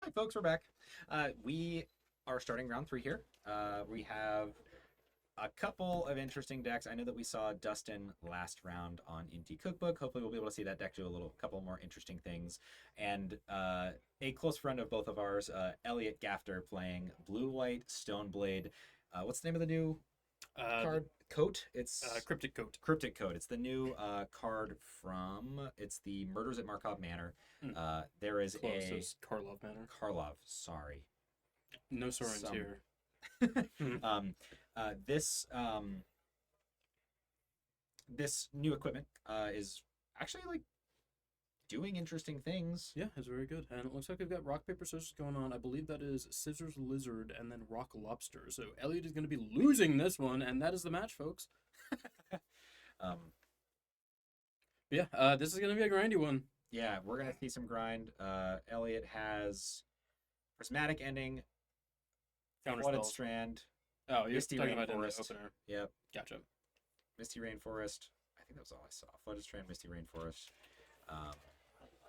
Hi, folks, we're back. We are starting round 3 here. We have a couple of interesting decks. I know that we saw Dustin last round on Inti Cookbook. Hopefully, we'll be able to see that deck do a couple more interesting things. And a close friend of both of ours, Elliot Gafter, playing Blue-White Stoneblade. What's the name of the new card? Coat. It's Cryptic Coat. Cryptic Coat. It's the new card from. It's the Murders at Markov Manor. There is Close. It's Karlov Manor. Karlov. Sorry. No Sorens here. This new equipment is actually like doing interesting things. Yeah, it's very good. And it looks like we've got rock, paper, scissors going on. I believe that is scissors, lizard, and then rock, lobster. So Elliot is going to be losing this one, and that is the match, folks. This is going to be a grindy one. Yeah, we're going to see some grind. Elliot has Prismatic Ending, Flooded Strand. Oh, you're Misty talking about in the Rainforest. opener. Yep. Gotcha. Misty Rainforest. I think that was all I saw. Flooded Strand, Misty Rainforest.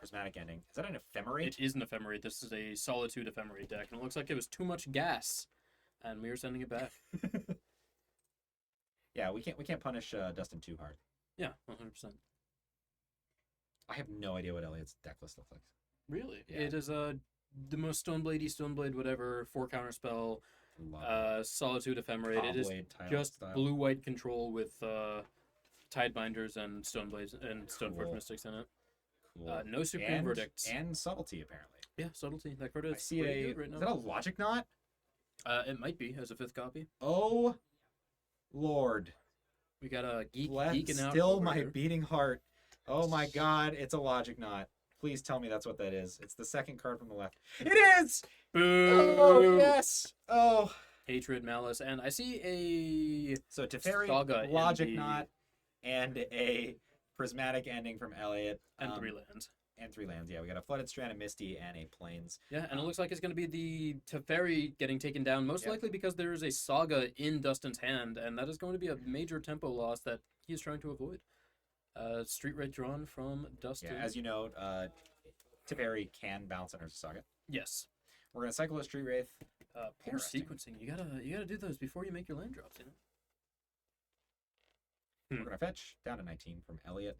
Prismatic Ending. Is that an Ephemerate? It is an Ephemerate. This is a Solitude Ephemerate deck, and it looks like it was too much gas, and we are sending it back. Yeah, we can't punish Dustin too hard. Yeah, 100%. I have no idea what Elliot's deck list looks like. Really? Yeah. It is the most Stoneblade, whatever, 4 counterspell, Solitude Ephemerate. It is just style. blue-white control with Tidebinders and Stoneblades and Stoneforge Cool. Mystics in it. Cool. No Supreme Verdicts. And Subtlety, apparently. Yeah, Subtlety. That card is I see pretty good right now. Is that a Logic Knot? It might be, as a 5th copy. Oh, Lord. We got a Left geeking out still over my here. beating heart. Oh my God, it's a Logic Knot. Please tell me that's what that is. It's the second card from the left. It is! Boo! Oh, yes! Oh. Hatred, Malice, and I see a So Teferi, Saga in Logic the- Knot, and a Prismatic Ending from Elliot. and 3 lands. And 3 lands, yeah. We got a Flooded Strand, a Misty, and a Plains. Yeah, and it looks like it's going to be the Teferi getting taken down, most Yep. likely because there is a Saga in Dustin's hand, and that is going to be a major tempo loss that he is trying to avoid. Street Rate drawn from Dustin. Yeah, as you know, Teferi can bounce under Saga. Yes. We're gonna cycle a Street Wraith. Poor Interesting. sequencing. You gotta do those before you make your land drops, you know? We're gonna fetch down to 19 from Elliot.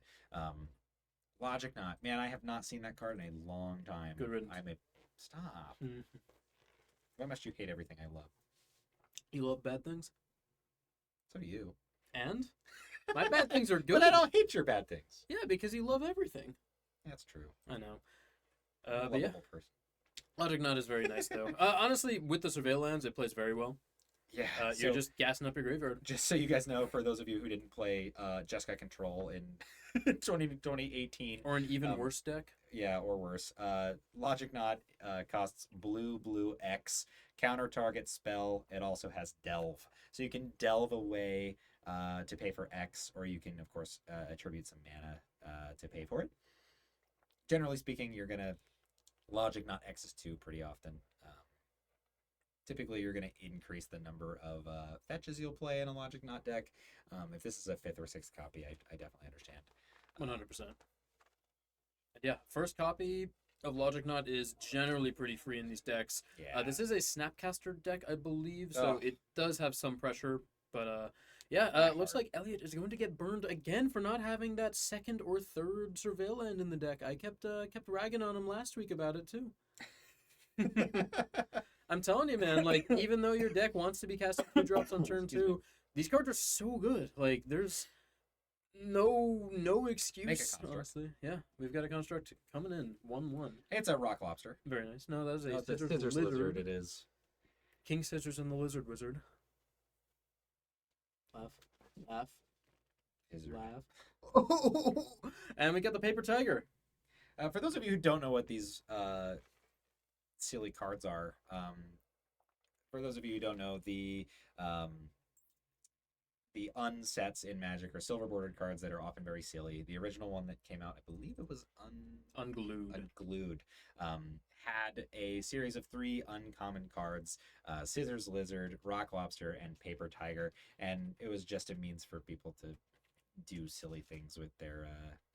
Logic Knot. Man, I have not seen that card in a long time. Good riddance. Stop. Why must you hate everything I love? You love bad things? So do you. And? My bad things are good. But I don't hate your bad things. Yeah, because you love everything. That's true. I know. I'm a But yeah, lovable person. Logic Knot is very nice, though. Honestly, with the Surveil lands, it plays very well. Yeah. You're just gassing up your graveyard. Just so you guys know, for those of you who didn't play Jeskai Control in 2018. Or an even worse deck. Yeah, or worse. Logic Knot costs blue X. Counter target spell. It also has Delve. So you can delve away to pay for X, or you can, of course, attribute some mana to pay for it. Generally speaking, you're going to Logic Knot X's 2 pretty often. Typically, you're going to increase the number of fetches you'll play in a Logic Knot deck. If this is a 5th or 6th copy, I definitely understand. 100%. Yeah, first copy of Logic Knot is generally pretty free in these decks. Yeah. This is a Snapcaster deck, I believe, so Oh. it does have some pressure. But it looks like Elliot is going to get burned again for not having that 2nd or 3rd Surveil land in the deck. I kept ragging on him last week about it too. I'm telling you, man, like, even though your deck wants to be casting 2 drops on turn 2, these cards are so good. Like, there's no excuse, Make a construct. honestly. Yeah, we've got a construct coming in, 1/1. It's a Rock Lobster. Very nice. No, that was a Oh, it's a Scissors Scissors Lizard. Lizard, it is. King Scissors and the Lizard Wizard. Laugh. Lizard. And we got the Paper Tiger. For those of you who don't know what these silly cards are, for those of you who don't know, the unsets in Magic are silver bordered cards that are often very silly. The original one that came out, I believe it was Unglued, had a series of 3 uncommon cards: Scissors Lizard, Rock Lobster, and Paper Tiger, and it was just a means for people to do silly things with their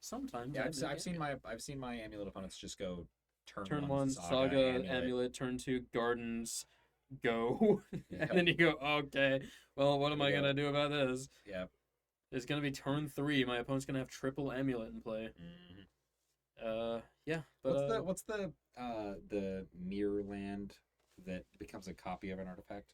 Sometimes. Yeah, I I've think seen my amulet opponents just go turn one one, Saga, Amulet, turn two, Gardens, go. And Yep. then you go, okay, well, what am There I we going go. to do about this? Yeah. It's going to be turn three. My opponent's going to have triple Amulet in play. Mhm. Yeah, but What's the mirror land that becomes a copy of an artifact?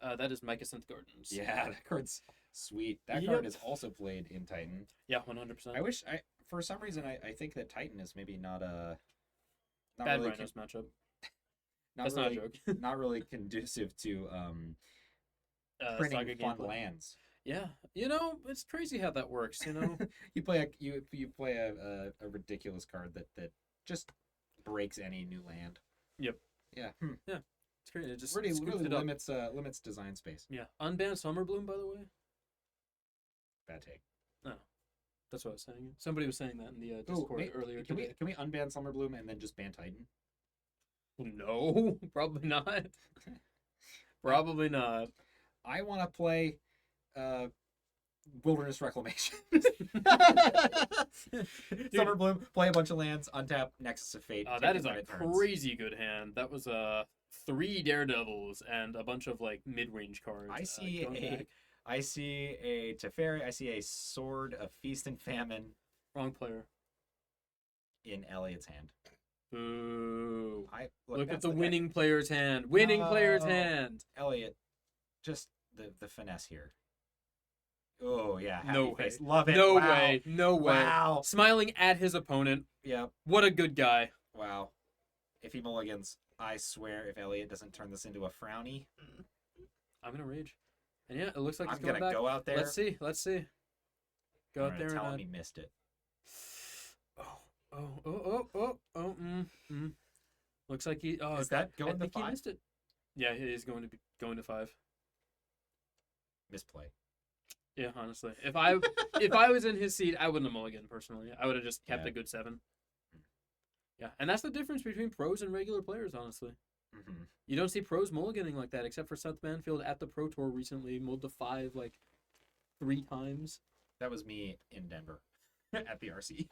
that is Mycosynth Gardens. Yeah, that card's sweet. That Yep. card is also played in Titan. Yeah, 100%. I wish I for some reason I think that Titan is maybe not Bad really Rhinos matchup. not That's really not a joke. not really conducive to printing Saga fun gameplay. lands. Yeah, it's crazy how that works. You play a ridiculous card that just breaks any new land. Yep. Yeah. Yeah, it's great. It just Really scoops it up. limits design space. Yeah, unbanned Summerbloom, by the way. Bad take. That's what I was saying. Somebody was saying that in the Ooh, Discord earlier can today. we unban Summerbloom and then just ban Titan? No, probably not. Probably not. I want to play Wilderness Reclamation. Summerbloom, play a bunch of lands, untap Nexus of Fate. take That it is when a it turns. crazy good hand. That was 3 Daredevils and a bunch of like mid-range cards. I see going a back. I see a Teferi. I see a Sword of Feast and Famine Wrong player. in Elliot's hand. Boo. Look at that's the guy. winning player's hand. Winning player's No. hand. Elliot, just the finesse here. Oh yeah, happy No way. face. Love it. No Wow. way. No way. Wow. Smiling at his opponent. Yep. What a good guy. Wow. If he mulligans, I swear, if Elliot doesn't turn this into a frowny, I'm gonna rage. And yeah, it looks like I'm he's going gonna back. go out there. Let's see. Let's see. Go I'm out gonna there tell him and he missed it. Looks like he. Oh, Is that I going to think he 5? missed it. Yeah, he is going to be going to 5. Misplay. Yeah, honestly, if I was in his seat, I wouldn't have mulliganed personally. I would have just kept Yeah. a good 7. Yeah, and that's the difference between pros and regular players, honestly. Mm-hmm. You don't see pros mulliganing like that, except for Seth Banfield at the Pro Tour recently, mulled to 5 like 3 times. That was me in Denver at the RC.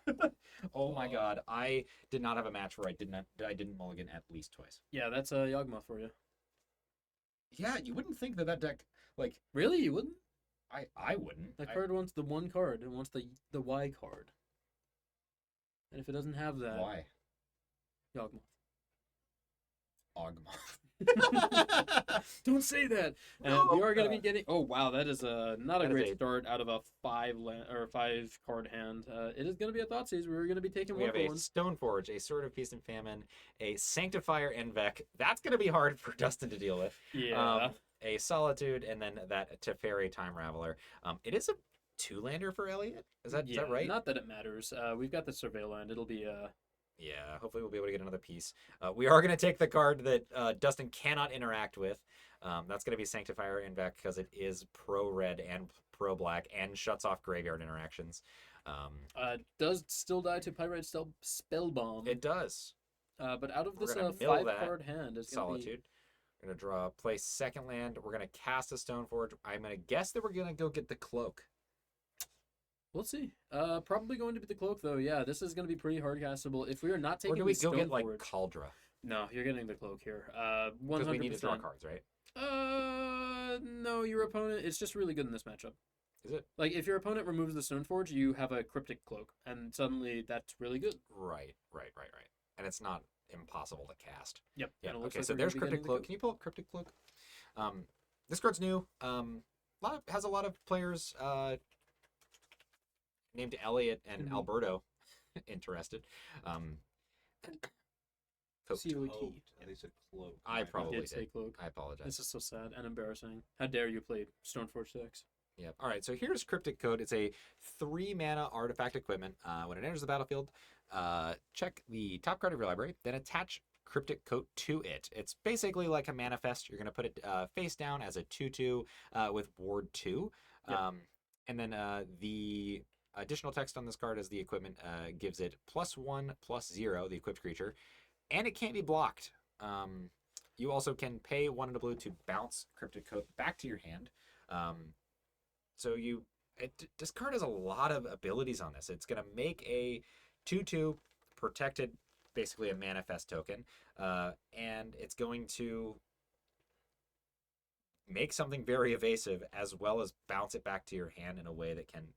Oh my god, I did not have a match where I didn't mulligan at least twice. Yeah, that's a Yawgmoth for you. Yeah, you wouldn't think that deck like Really, you wouldn't? I wouldn't. That card wants the 1 card and wants the Y card. And if it doesn't have that, Why? Yawgmoth. Ogmoth. Don't say that. And we are going to be getting. Oh wow, that is not a That is great a- start out of a 5 card hand. It is going to be a Thoughtseize. We're going to be taking We one have for a one. Stoneforge, a Sword of Peace and Famine, a Sanctifier Envec. That's going to be hard for Dustin to deal with. Yeah. A Solitude, and then that Teferi Time Raveler. It is a 2-lander for Elliot. Is that right? Not that it matters. We've got the Surveil land. It'll be Yeah, hopefully we'll be able to get another piece. We are going to take the card that Dustin cannot interact with. That's going to be Sanctifier Envec because it is pro-red and pro-black and shuts off graveyard interactions. does still die to Pyrite Spellbomb. It does. But out of We're this gonna mill 5-card hand, it's going to be. Solitude. We're going to draw, play second land. We're going to cast a Stoneforge. I'm going to guess that we're going to go get the Cloak. We'll see. Probably going to be the Cloak though. Yeah, this is going to be pretty hard castable. If we are not Or taking do we the go get like Stoneforge- Cauldra? No, you're getting the Cloak here. 100%. Because we need to draw cards, right? No, your opponent. It's just really good in this matchup. Is it? Like if your opponent removes the Stoneforge, you have a Cryptic Cloak, and suddenly that's really good. Right. And it's not impossible to cast. Yep. Yeah. and it looks Okay. like So we're there's gonna be Cryptic getting the Cloak. Can you pull up Cryptic Cloak? This card's new. Has a lot of players named Elliot and Mhm. Alberto interested. COT. At least a cloak. I probably Did say did. Cloak. I apologize. This is so sad and embarrassing. How dare you play Stoneforge decks? Yeah. All right. So here's Cryptic Code. It's a 3-mana artifact equipment. When it enters the battlefield, check the top card of your library, then attach Cryptic Coat to it. It's basically like a manifest. You're going to put it face down as a 2/2 with Ward 2. Yep. And then the additional text on this card as the equipment gives it +1/+0, the equipped creature, and it can't be blocked. You also can pay 1 and a blue to bounce Cryptic Coat back to your hand. So you this card has a lot of abilities on this. It's going to make a 2/2 protected, basically a manifest token, and it's going to make something very evasive as well as bounce it back to your hand in a way that can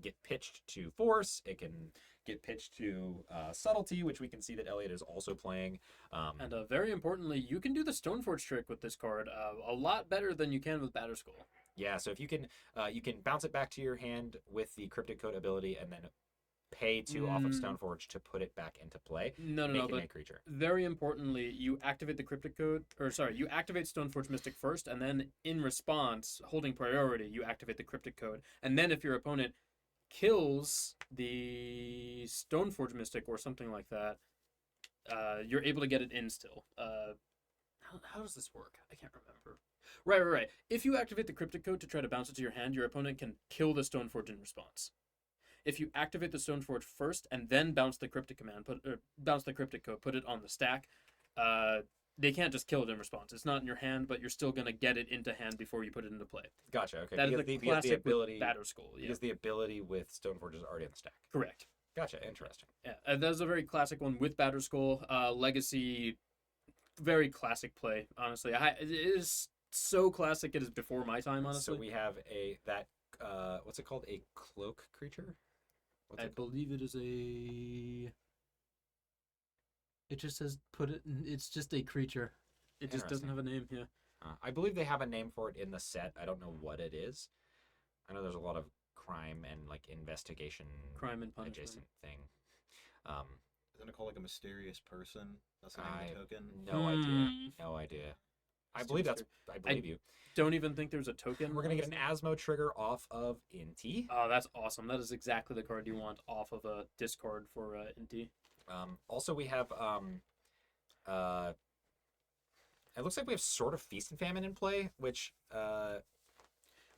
get pitched to force. It can get pitched to subtlety, which we can see that Elliot is also playing. And very importantly, you can do the Stoneforge trick with this card a lot better than you can with Batterskull. Yeah, so if you can bounce it back to your hand with the Cryptic Code ability, and then pay 2 off of Stoneforge to put it back into play. No, but creature. Very importantly, you activate the Cryptic Code, you activate Stoneforge Mystic first, and then in response, holding priority, you activate the Cryptic Code. And then if your opponent kills the Stoneforge Mystic or something like that, you're able to get it in still. How does this work? I can't remember. Right. If you activate the Cryptic Code to try to bounce it to your hand, your opponent can kill the Stoneforge in response. If you activate the Stoneforge first and then bounce the Cryptic Code, put it on the stack, they can't just kill it in response. It's not in your hand, but you're still gonna get it into hand before you put it into play. Gotcha. Okay. That is the classic ability with Batterskull. Because the ability with Stoneforge is already on the stack. Correct. Gotcha. Interesting. Yeah, that's a very classic one with Batterskull. Legacy, very classic play. Honestly, it is so classic. It is before my time. Honestly. So we have what's it called? A cloak creature. I believe it is a. It just says it's just a creature. It just doesn't have a name. Yeah. I believe they have a name for it in the set. I don't know what it is. I know there's a lot of crime and like investigation, crime and punishment adjacent thing. Isn't it called like a mysterious person? That's the name of the token. No idea. No idea. I believe you. Don't even think there's a token. We're gonna get an Asmo trigger off of Inti. Oh, that's awesome. That is exactly the card you want off of a discard for Inti. Also, we have it looks like we have sort of Feast and Famine in play, which yeah,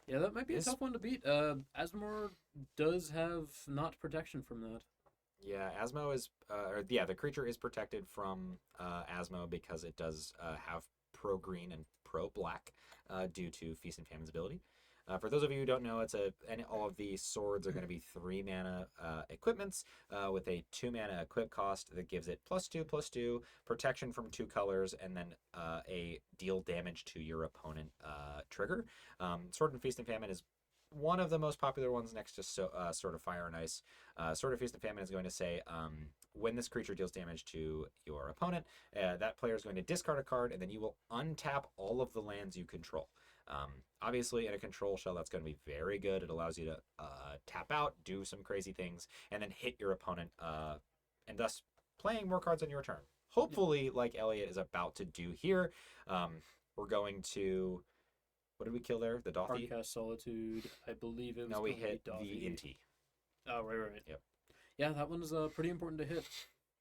that might be a tough one to beat. Asmor does have not protection from that. Yeah, Asmo is the creature is protected from Asmo because it does have pro green and pro black due to Feast and Famine's ability. For those of you who don't know, all of the swords are going to be 3 mana equipments with a 2 mana equip cost that gives it +2/+2 protection from 2 colors, and then a deal damage to your opponent trigger. Sword and Feast and Famine is one of the most popular ones next to Sword of Fire and Ice. Sword of Feast and Famine is going to say, when this creature deals damage to your opponent, that player is going to discard a card, and then you will untap all of the lands you control. Obviously, in a control shell, that's going to be very good. It allows you to tap out, do some crazy things, and then hit your opponent, and thus playing more cards on your turn. Hopefully, like Elliot is about to do here, we're going to... What did we kill there? The Dothy? Hardcast Solitude. I believe it was. No, we hit the Dothy. Inti. Oh, right. Yep. Yeah, that one is pretty important to hit.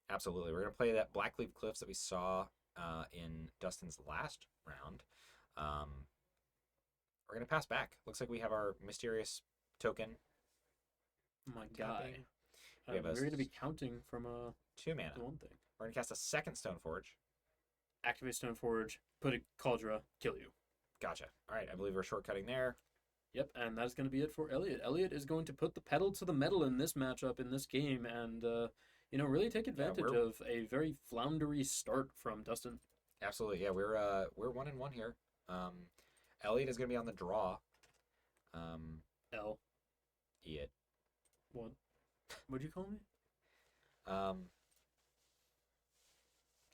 Absolutely. We're going to play that Blackleaf Cliffs that we saw in Dustin's last round. We're going to pass back. Looks like we have our mysterious token. Oh my god. We're going to be counting from 2 mana. The one thing. We're going to cast a second Stoneforge. Activate Stoneforge, put a Cauldra, kill you. Gotcha. All right, I believe we're shortcutting there. Yep, and that's going to be it for Elliot. Elliot is going to put the pedal to the metal in this matchup, in this game, and really take advantage of a very floundery start from Dustin. Absolutely, yeah. We're 1-1 here. Elliot is going to be on the draw. L. It. What? What'd you call me? I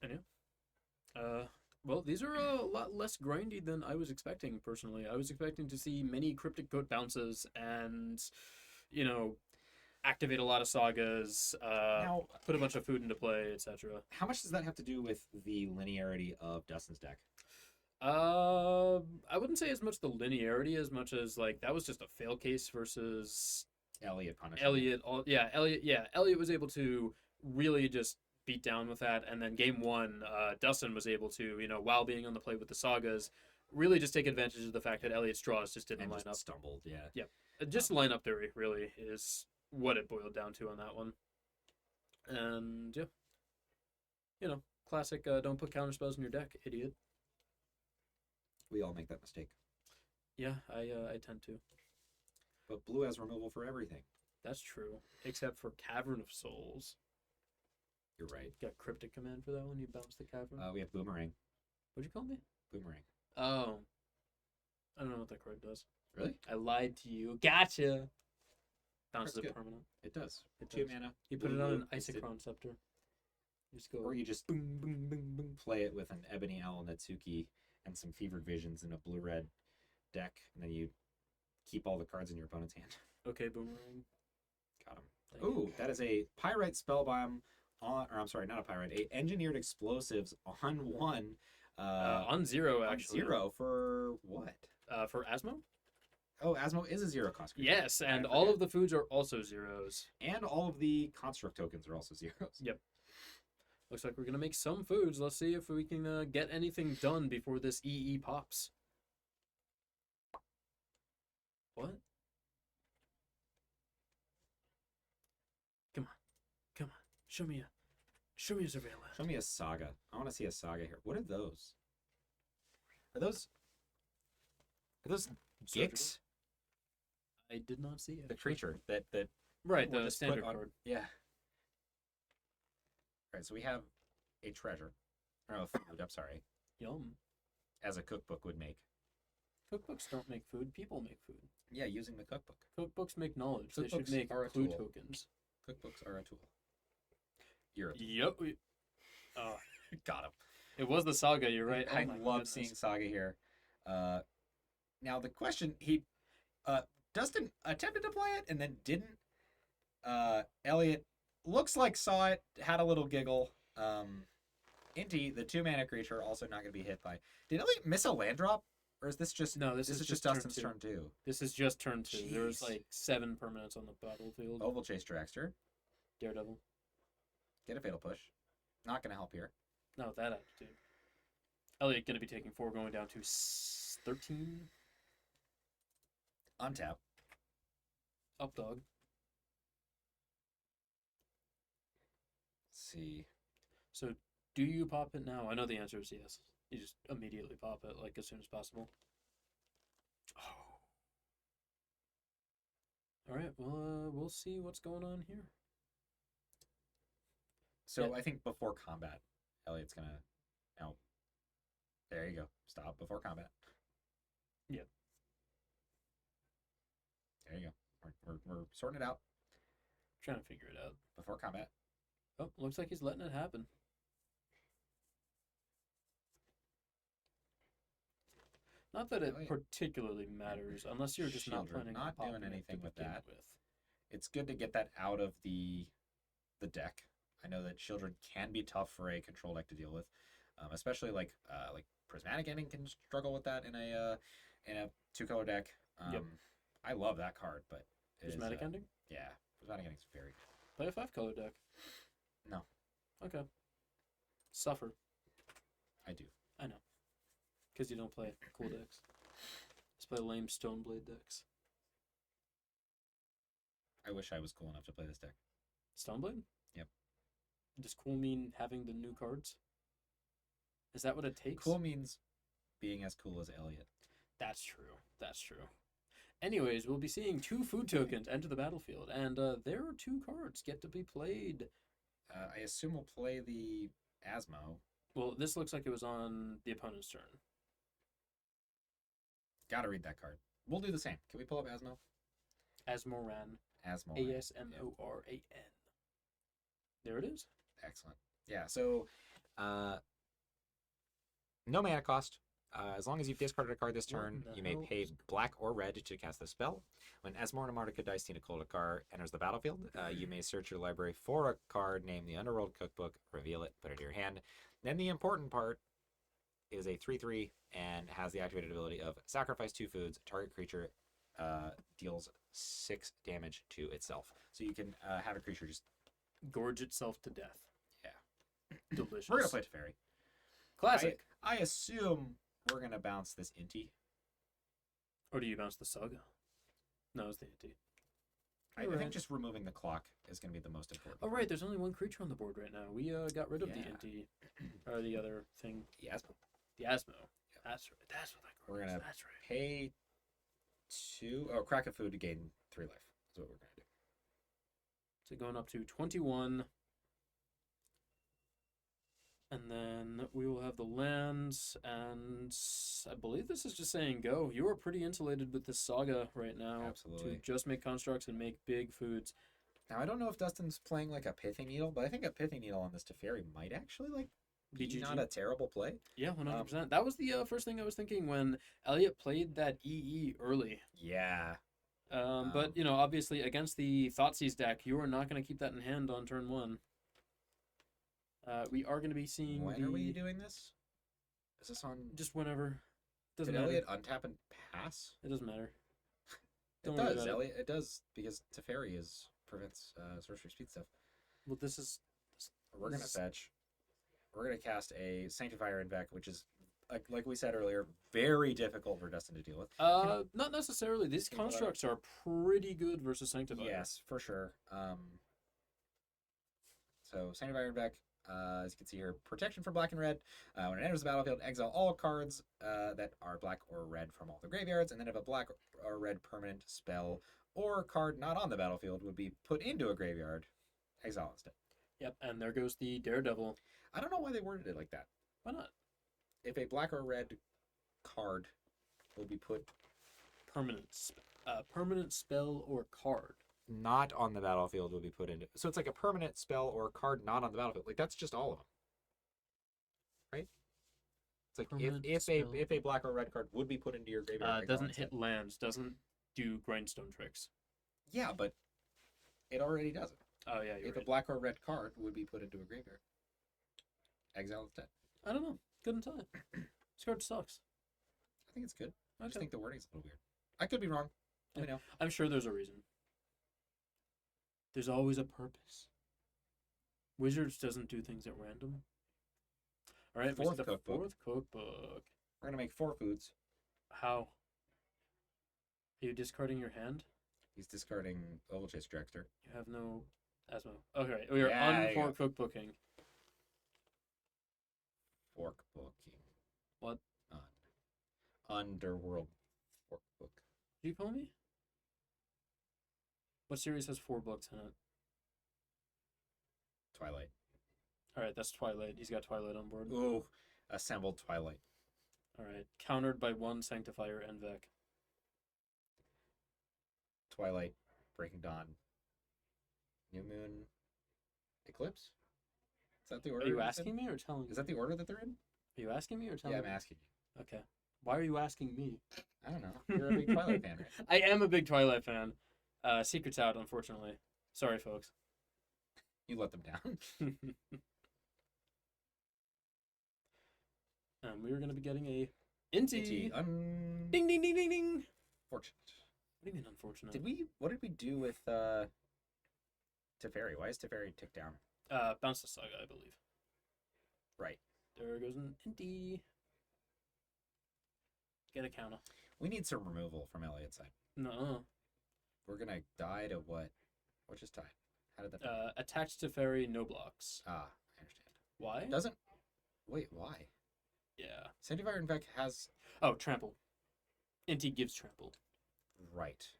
know. Well, these are a lot less grindy than I was expecting, personally. I was expecting to see many Cryptic Code bounces and, activate a lot of sagas, now, put a bunch of food into play, etc. How much does that have to do with the linearity of Dustin's deck? I wouldn't say as much the linearity as much as, that was just a fail case versus... Elliot punishment. Elliot was able to really just beat down with that, and then game 1 Dustin was able to while being on the play with the sagas really just take advantage of the fact that Elliot's draws just didn't line up. Stumbled. Just lineup theory really is what it boiled down to on that one. And classic don't put counter spells in your deck, idiot. We all make that mistake. I tend to. But blue has removal for everything. That's true. Except for Cavern of Souls. You're right. Got Cryptic Command for that one? You bounce the Cavern? We have Boomerang. What'd you call me? Boomerang. Oh. I don't know what that card does. Really? I lied to you. Gotcha! Bounces Card's a good. permanent. It does. It 2 does. mana. You put it blue, on an blue, instant. Isochron Scepter. You just go Or you just boom, boom, boom, boom. play it with an Ebony Owl Netsuki and some Fevered Visions in a blue-red deck, and then you keep all the cards in your opponent's hand. Okay, Boomerang. Got him. Thank you. Ooh, that is a Pyrite Spellbomb on, or I'm sorry, not a Pyrite, a Engineered Explosives on 1. On 0, on actually. 0 for what? For Asmo? Oh, Asmo is a 0 cost creature. Yes, and I all forget. of the foods are also 0s. And all of the Construct tokens are also 0s. Yep. Looks like we're going to make some foods. Let's see if we can get anything done before this EE pops. What? Come on. Come on. Show me a surveillance. Show me a Saga. I want to see a Saga here. What are those? Are those Surgical? Gix? I did not see The it. creature that Right, we'll the just put standard on- card. Yeah. All right, so we have a treasure. Or a food, I'm sorry. Yum. As a cookbook would make. Cookbooks don't make food, people make food. Yeah, using the cookbook. Cookbooks make knowledge. They should Cookbooks make are a clue tool. tokens. Cookbooks are a tool. You're a tool. Yep. Got him. It was the saga, you're right. I Oh my love goodness. seeing Saga here. Now the question, Dustin attempted to play it and then didn't. Elliot looks like saw it, had a little giggle. Inti, the 2-mana creature, also not going to be hit by. Did Elliot miss a land drop, or is this just No, this is is just turn Dustin's two. turn 2? This is just turn 2. There's Jeez. like 7 permanents on the battlefield. Oval Chase Dragster, Daredevil. get a Fatal Push. Not going to help here. No, that attitude. Elliot going to be taking 4, going down to 13. Untap. Up dog. Let's see. So, do you pop it now? I know the answer is yes. You just immediately pop it, like, as soon as possible. Oh. Alright, well, we'll see what's going on here. So Yeah. I think before combat, Elliot's going to. No. There you go. Stop before combat. Yep. There you go. We're sorting it out Trying to figure it out. before combat. Oh, looks like he's letting it happen. Not that it Elliot. particularly matters, unless you're just not Children, planning not on popping doing it to anything with begin that. with. It's good to get that out of the deck. I know that children can be tough for a control deck to deal with, especially like Prismatic Ending can struggle with that in a 2-color deck. Yep. I love that card, but it is, Prismatic Ending? Yeah, Prismatic Ending's very good. Play a 5-color deck. No. Okay. Suffer, I do. because you don't play cool decks. Just play lame Stoneblade decks. I wish I was cool enough to play this deck. Stoneblade? Yep. Does cool mean having the new cards? Is that what it takes? Cool means being as cool as Elliot. That's true. That's true. Anyways, we'll be seeing 2 food tokens enter the battlefield, and there are 2 cards get to be played. I assume we'll play the Asmo. Well, this looks like it was on the opponent's turn. Gotta read that card. We'll do the same. Can we pull up Asmo? Asmoran. Asmo. Asmoran. There it is. Excellent. Yeah, so no mana cost. As long as you've discarded a card this What turn, the you may hell pay is- black or red to cast the spell. When Asmorna Martica Dicena Koldakar enters the battlefield, you may search your library for a card, name the Underworld Cookbook, reveal it, put it in your hand. Then the important part is a 3/3 and has the activated ability of sacrifice 2 foods. Target creature deals 6 damage to itself. So you can have a creature just. Gorge itself to death. Yeah. Delicious. We're gonna play Teferi. Classic. I assume we're gonna bounce this Inti. Or do you bounce the Saga? No, it's the Inti. I You're think right. just removing the clock is gonna be the most important. Oh, right, there's only 1 creature on the board right now. We got rid of the Yeah. Inti. Or the other thing. Yes. The Asmo. That's right. That's what that card We're is. gonna That's right. Pay crack of food to gain 3 life. That's what we're gonna do. So going up to 21. And then we will have the lands, and I believe this is just saying go. You are pretty insulated with this saga right now. Absolutely. To just make constructs and make big foods. Now I don't know if Dustin's playing like a Pithy Needle, but I think a Pithy Needle on this Teferi might actually like be BGG. not a terrible play. Yeah, 100%. That was the first thing I was thinking when Elliot played that EE early. Yeah. But, you know, obviously against the Thoughtseize deck, you are not going to keep that in hand on turn 1. We are going to be seeing When are we doing this? Is this on? just whenever. Doesn't Did matter. Elliot untap and pass? It doesn't matter. It Don't worry does, about it. Elliot. It does because Teferi prevents sorcery speed stuff. Well, this is. We're gonna fetch. We're gonna cast a Sanctifier Invec, which is like we said earlier, very difficult for Dustin to deal with. Not necessarily. These Think about it. constructs are pretty good versus Sanctifier. Yes, for sure. So Sanctifier Invec, as you can see here, protection for black and red. When it enters the battlefield, exile all cards that are black or red from all the graveyards, and then if a black or red permanent spell or card not on the battlefield would be put into a graveyard, exile instead. Yep, and there goes the Daredevil. I don't know why they worded it like that. Why not? If a black or red card will be put Permanent spell or card. not on the battlefield will be put into. So it's like a permanent spell or card not on the battlefield. Like that's just all of them, right? It's like Permanent if spell. a black or red card would be put into your graveyard. exile Doesn't instead. hit lands. Doesn't do grindstone tricks. Yeah, but it already does it. Oh yeah, you're If right. a black or red card would be put into a graveyard, exile instead. I don't know. Couldn't tell you. This card sucks. I think it's good. I just Okay. think the wording's a little weird. I could be wrong. Let me know. I'm sure there's a reason. There's always a purpose. Wizards doesn't do things at random. All right, we see Fourth the cookbook. fourth cookbook. We're gonna make 4 foods. How? Are you discarding your hand? He's discarding Oval Chase Dragster. You have no asthma. Okay, we are Yeah, on there you for cookbooking. Fork booking. What? Underworld fork book. Did you call me? What series has 4 books in it? Twilight. All right, that's Twilight. He's got Twilight on board. Ooh, assembled Twilight. All right, countered by 1 Sanctifier and Vec. Twilight, Breaking Dawn, New Moon, Eclipse. Is that the order? Are you it's in? asking me or telling me? Is that the order that they're in? Are you asking me or telling Yeah, me? I'm asking you. Okay. Why are you asking me? I don't know. You're a big Twilight fan, right? I am a big Twilight fan. Secret's out, unfortunately. Sorry, folks. You let them down. We are going to be getting a Inti. Inti, Ding, ding, ding, ding, ding. unfortunate. What do you mean unfortunate? What did we do with Teferi? Why is Teferi ticked down? Bounce the Saga, I believe. Right. There goes an Inti. Get a counter. We need some removal from Elliot's side. No. We're gonna die to what? What just died? How did that? Attached to Fairy, no blocks. I understand. Why? Doesn't. Wait, why? Yeah. Sanctifier Invec has. Oh, trample. Inti gives trample. Right.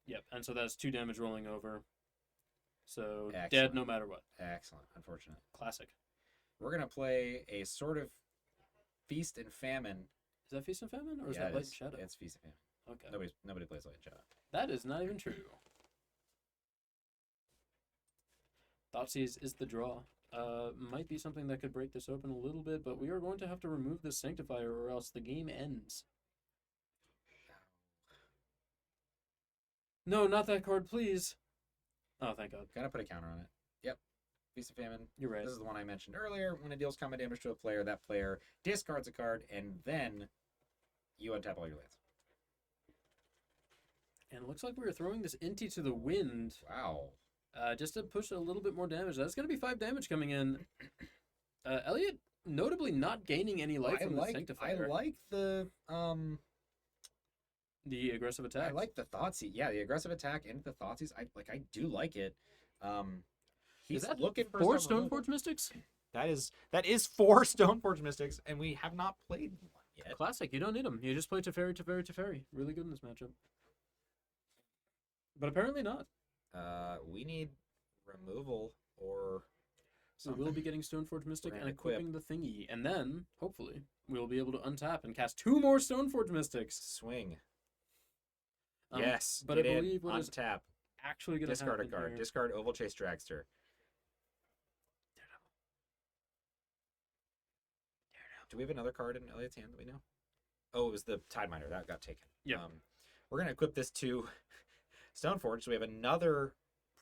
Yep, and so that's 2 damage rolling over. So dead Excellent. no matter what. Excellent. Unfortunate. Classic. We're gonna play a sort of Feast and Famine. Is that Feast and Famine or is Yeah, that it Light is. and Shadow? It's Feast and Famine. Okay. Nobody plays Light and Shadow. That is not even true. Thoughtseize is the draw. Might be something that could break this open a little bit, but we are going to have to remove this Sanctifier or else the game ends. No, not that card, please. Oh, thank God. Gotta put a counter on it. Yep. Feast and Famine. You're right. This is the one I mentioned earlier. When it deals combat damage to a player, that player discards a card, and then you untap all your lands. And it looks like we were throwing this Inti to the wind. Wow. Just to push a little bit more damage. That's going to be 5 damage coming in. Elliot notably not gaining any life from the Sanctifier. I like the aggressive attack. I like the Thoughtseize. Yeah, the aggressive attack and the Thoughtseize. I do like it. He's Is that looking for 4 some removal. Stoneforge Mystics? That is 4 Stoneforge Mystics, and we have not played one yet. Classic. You don't need them. You just play Teferi, Teferi, Teferi. Really good in this matchup. But apparently not. We need removal or So we'll be getting Stoneforge Mystic We're and gonna equip. equipping the thingy. And then, hopefully, we'll be able to untap and cast 2 more Stoneforge Mystics. swing. Um, Yes, but get I in, believe what is untap, actually going to discard a happen card, here... discard Oval Chase Dragster. Do we have another card in Elliot's hand that we know? Oh, it was the Tide Miner. That got taken. Yeah. We're going to equip this to Stoneforge, so we have another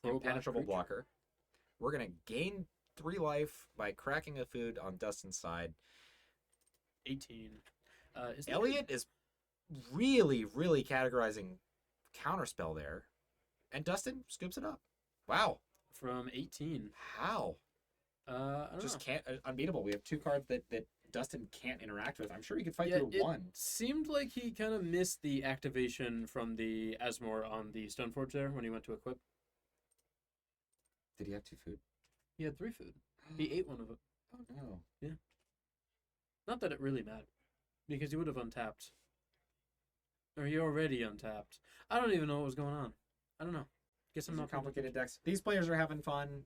Pro-black impenetrable creature. blocker. We're going to gain 3 life by cracking a food on Dustin's side. 18. Is there- Elliot is really, really categorizing counterspell there. And Dustin scoops it up. Wow. From 18. How? I don't Just know. can't. Unbeatable. We have 2 cards that Dustin can't interact with. I'm sure he could fight Yeah, through it 1. seemed like he kind of missed the activation from the Asmore on the Stoneforge there when he went to equip. Did he have 2 food? He had 3 food. He ate one of it. Oh, no. Not that it really mattered, because he would have untapped. Or he already untapped. I don't even know what was going on. I don't know. Guess I'm These are not paying complicated decks. These players are having fun.